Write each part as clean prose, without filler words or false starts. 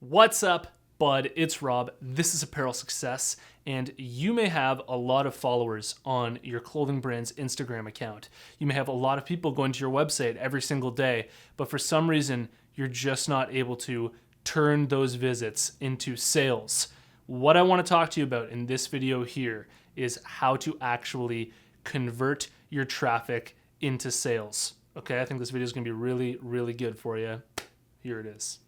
What's up, bud? It's Rob. This is Apparel Success, and you may have a lot of followers on your clothing brand's Instagram account. You may have a lot of people going to your website every single day, but for some reason, you're just not able to turn those visits into sales. What I want to talk to you about in this video here is how to actually convert your traffic into sales. Okay, I think this video is going to be really, really good for you. Here it is.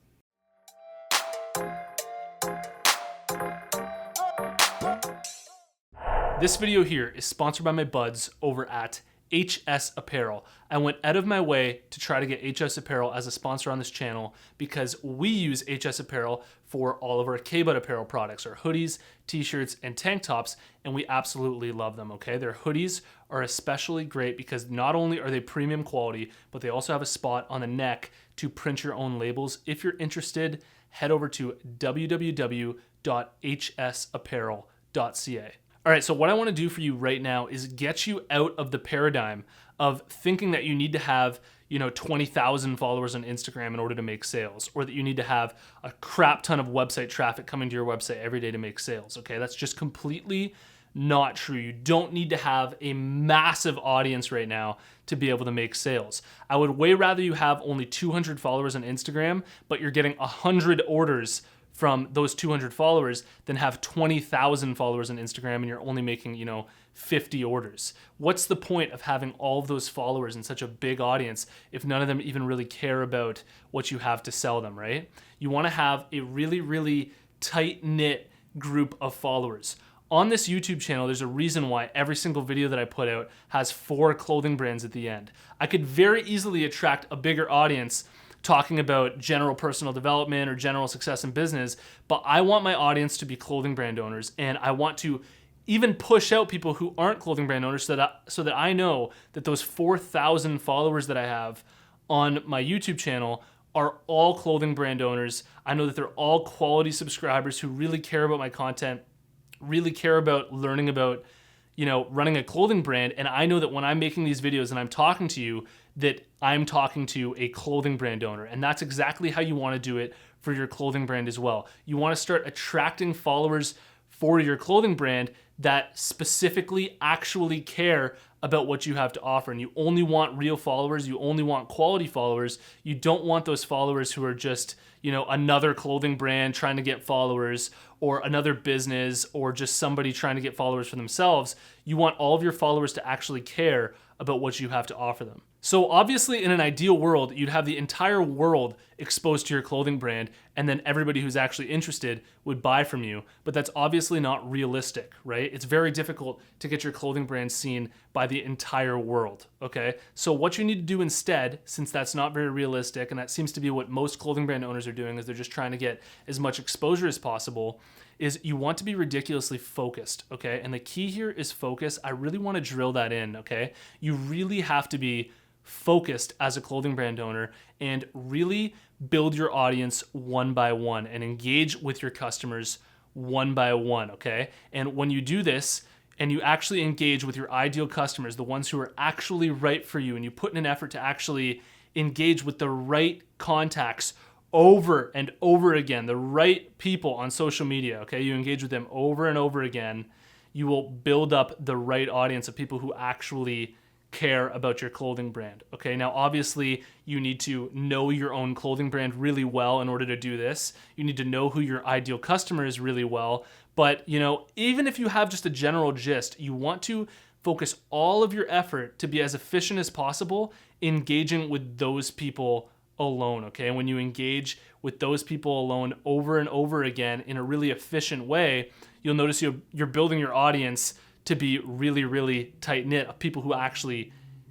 This video here is sponsored by my buds over at HS Apparel. I went out of my way to try to get HS Apparel as a sponsor on this channel because we use HS Apparel for all of our K-Bud apparel products, our hoodies, t-shirts, and tank tops, and we absolutely love them, okay? Their hoodies are especially great because not only are they premium quality, but they also have a spot on the neck to print your own labels. If you're interested, head over to www.hsapparel.ca. All right, so what I want to do for you right now is get you out of the paradigm of thinking that you need to have, 20,000 followers on Instagram in order to make sales, or that you need to have a crap ton of website traffic coming to your website every day to make sales, okay? That's just completely not true. You don't need to have a massive audience right now to be able to make sales. I would way rather you have only 200 followers on Instagram, but you're getting 100 orders from those 200 followers than have 20,000 followers on Instagram and you're only making, 50 orders. What's the point of having all of those followers in such a big audience if none of them even really care about what you have to sell them, right? You want to have a really, really tight-knit group of followers. On this YouTube channel, there's a reason why every single video that I put out has 4 clothing brands at the end. I could very easily attract a bigger audience talking about general personal development or general success in business, but I want my audience to be clothing brand owners, and I want to even push out people who aren't clothing brand owners so that I know that those 4,000 followers that I have on my YouTube channel are all clothing brand owners. I know that they're all quality subscribers who really care about my content, really care about learning about running a clothing brand. And I know that when I'm making these videos and I'm talking to you, that I'm talking to a clothing brand owner. And that's exactly how you want to do it for your clothing brand as well. You want to start attracting followers for your clothing brand that specifically actually care about what you have to offer. And you only want real followers. You only want quality followers. You don't want those followers who are just, another clothing brand trying to get followers, or another business, or just somebody trying to get followers for themselves. You want all of your followers to actually care about what you have to offer them. So obviously in an ideal world, you'd have the entire world exposed to your clothing brand, and then everybody who's actually interested would buy from you. But that's obviously not realistic, right? It's very difficult to get your clothing brand seen by the entire world, okay? So what you need to do instead, since that's not very realistic, and that seems to be what most clothing brand owners are doing, is they're just trying to get as much exposure as possible, is you want to be ridiculously focused, okay? And the key here is focus. I really want to drill that in, okay? You really have to be focused as a clothing brand owner and really build your audience one by one and engage with your customers one by one, okay? And when you do this and you actually engage with your ideal customers, the ones who are actually right for you, and you put in an effort to actually engage with the right contacts over and over again, the right people on social media, okay? You engage with them over and over again, you will build up the right audience of people who actually care about your clothing brand, okay? Now, obviously, you need to know your own clothing brand really well in order to do this. You need to know who your ideal customer is really well, but, even if you have just a general gist, you want to focus all of your effort to be as efficient as possible engaging with those people alone, okay? And when you engage with those people alone over and over again in a really efficient way, you'll notice you're building your audience to be really, really tight-knit of people who actually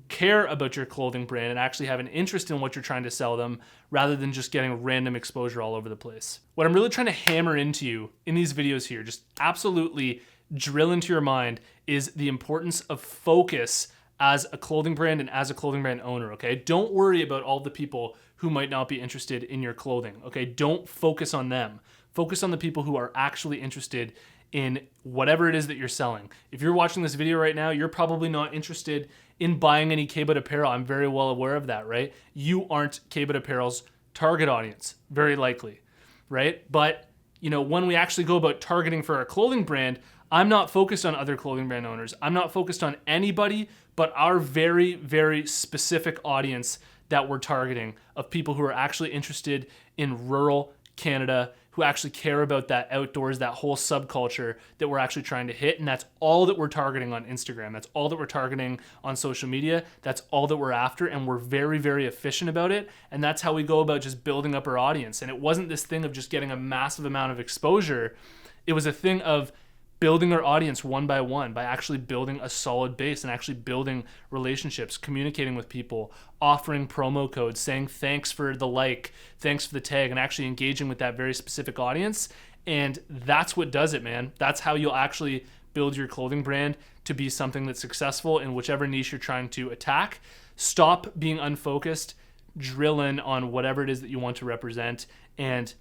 care about your clothing brand and actually have an interest in what you're trying to sell them, rather than just getting random exposure all over the place. What I'm really trying to hammer into you in these videos here, just absolutely drill into your mind, is the importance of focus as a clothing brand and as a clothing brand owner, okay? Don't worry about all the people who might not be interested in your clothing, okay? Don't focus on them. Focus on the people who are actually interested in whatever it is that you're selling. If you're watching this video right now, you're probably not interested in buying any K-Bud apparel. I'm very well aware of that, right? You aren't K-Bud apparel's target audience, very likely. right? But, when we actually go about targeting for our clothing brand, I'm not focused on other clothing brand owners. I'm not focused on anybody but our very, very specific audience that we're targeting of people who are actually interested in rural Canada, who actually care about that outdoors, that whole subculture that we're actually trying to hit. And that's all that we're targeting on Instagram. That's all that we're targeting on social media. That's all that we're after. And we're very, very efficient about it. And that's how we go about just building up our audience. And it wasn't this thing of just getting a massive amount of exposure. It was a thing of building our audience one by one, by actually building a solid base and actually building relationships, communicating with people, offering promo codes, saying thanks for the like, thanks for the tag, and actually engaging with that very specific audience. And that's what does it, man. That's how you'll actually build your clothing brand to be something that's successful in whichever niche you're trying to attack. Stop being unfocused, drill in on whatever it is that you want to represent, and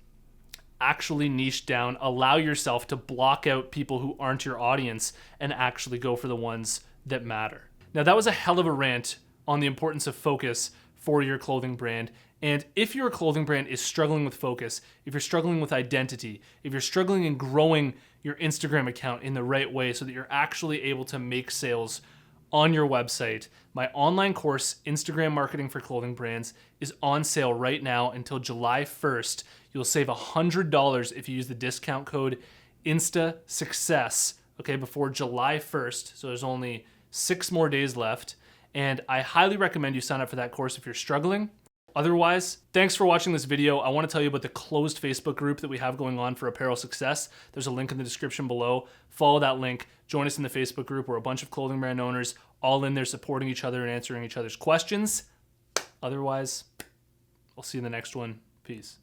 actually niche down, allow yourself to block out people who aren't your audience and actually go for the ones that matter. Now, that was a hell of a rant on the importance of focus for your clothing brand. And if your clothing brand is struggling with focus, if you're struggling with identity, if you're struggling in growing your Instagram account in the right way so that you're actually able to make sales on your website, my online course, Instagram Marketing for Clothing Brands, is on sale right now until July 1st. You'll save $100 if you use the discount code INSTASUCCESS, okay, before July 1st. So there's only 6 more days left. And I highly recommend you sign up for that course if you're struggling. Otherwise, thanks for watching this video. I want to tell you about the closed Facebook group that we have going on for apparel success. There's a link in the description below. Follow that link. Join us in the Facebook group. We're a bunch of clothing brand owners all in there supporting each other and answering each other's questions. Otherwise, I'll see you in the next one. Peace.